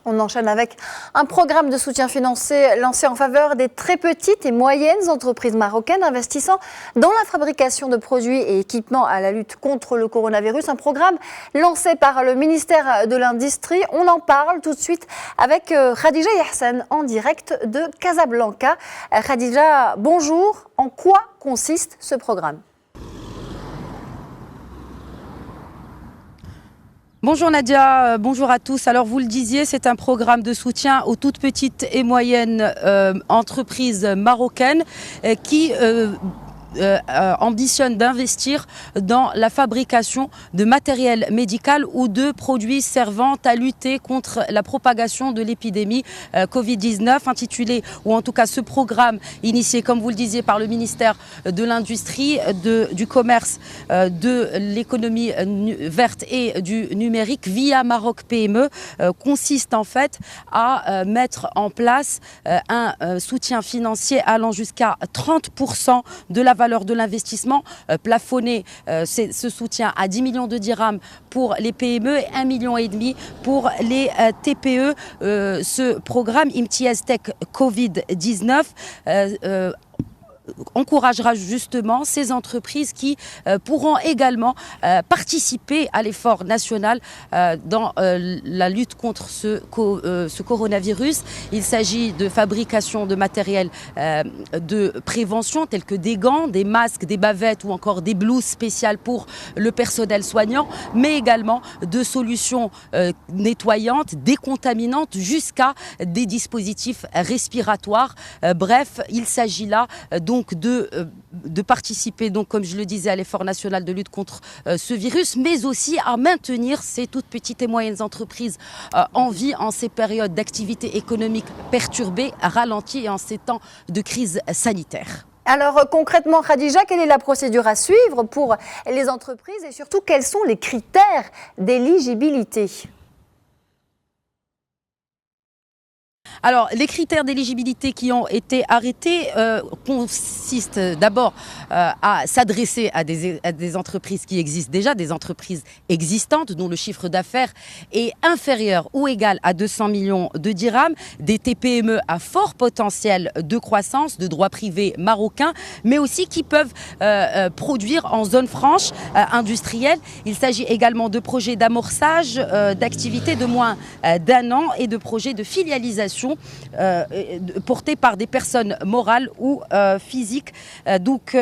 On enchaîne avec un programme de soutien financier lancé en faveur des très petites et moyennes entreprises marocaines investissant dans la fabrication de produits et équipements à la lutte contre le coronavirus. Un programme lancé par le ministère de l'Industrie. On en parle tout de suite avec Khadija Yahsen en direct de Casablanca. Khadija, bonjour. En quoi consiste ce programme ? Bonjour Nadia, bonjour à tous. Alors vous le disiez, c'est un programme de soutien aux toutes petites et moyennes entreprises marocaines qui ambitionne d'investir dans la fabrication de matériel médical ou de produits servant à lutter contre la propagation de l'épidémie Covid-19, intitulé, ou en tout cas ce programme initié, comme vous le disiez, par le ministère de l'Industrie, du Commerce, de l'économie verte et du numérique via Maroc PME, consiste en fait à mettre en place un soutien financier allant jusqu'à 30% de la valeur de l'investissement, plafonné ce soutien à 10 millions de dirhams pour les PME et 1,5 million pour les TPE. Ce programme Imtiaz Tech Covid-19 encouragera justement ces entreprises qui pourront également participer à l'effort national dans la lutte contre ce coronavirus. Il s'agit de fabrication de matériel de prévention tels que des gants, des masques, des bavettes ou encore des blouses spéciales pour le personnel soignant, mais également de solutions nettoyantes, décontaminantes jusqu'à des dispositifs respiratoires. Bref, il s'agit là donc de participer, donc, comme je le disais, à l'effort national de lutte contre ce virus, mais aussi à maintenir ces toutes petites et moyennes entreprises en vie en ces périodes d'activité économique perturbée, ralentie et en ces temps de crise sanitaire. Alors concrètement, Khadija, quelle est la procédure à suivre pour les entreprises et surtout quels sont les critères d'éligibilité ? Alors, les critères d'éligibilité qui ont été arrêtés consistent d'abord à s'adresser à des entreprises qui existent déjà, des entreprises existantes dont le chiffre d'affaires est inférieur ou égal à 200 millions de dirhams, des TPME à fort potentiel de croissance, de droit privé marocain, mais aussi qui peuvent produire en zone franche industrielle. Il s'agit également de projets d'amorçage, d'activités de moins d'un an et de projets de filialisation portés par des personnes morales ou physiques. Donc,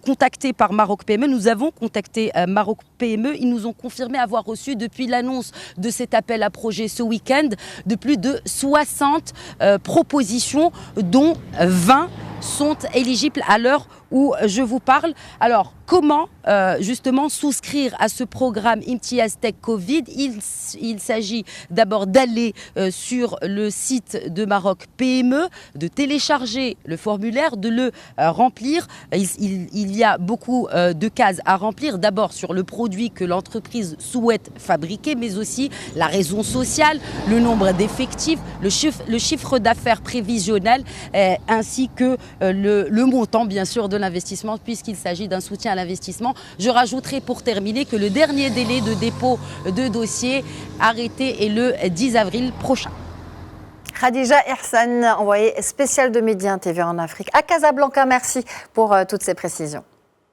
contactés par Maroc PME, nous avons contacté Maroc PME. Ils nous ont confirmé avoir reçu depuis l'annonce de cet appel à projet ce week-end de plus de 60 propositions, dont 20 sont éligibles à l'heure où je vous parle. Alors, comment justement souscrire à ce programme Imtiaz Tech Covid ? Il s'agit d'abord d'aller sur le site de Maroc PME, de télécharger le formulaire, de le remplir. Il y a beaucoup de cases à remplir. D'abord sur le produit que l'entreprise souhaite fabriquer, mais aussi la raison sociale, le nombre d'effectifs, le chiffre d'affaires prévisionnel, ainsi que le montant bien sûr de l'investissement, puisqu'il s'agit d'un soutien à l'investissement. Je rajouterai pour terminer que le dernier délai de dépôt de dossier arrêté est le 10 avril prochain. Khadija Yahsen, envoyée spéciale de Média TV en Afrique à Casablanca. Merci pour toutes ces précisions.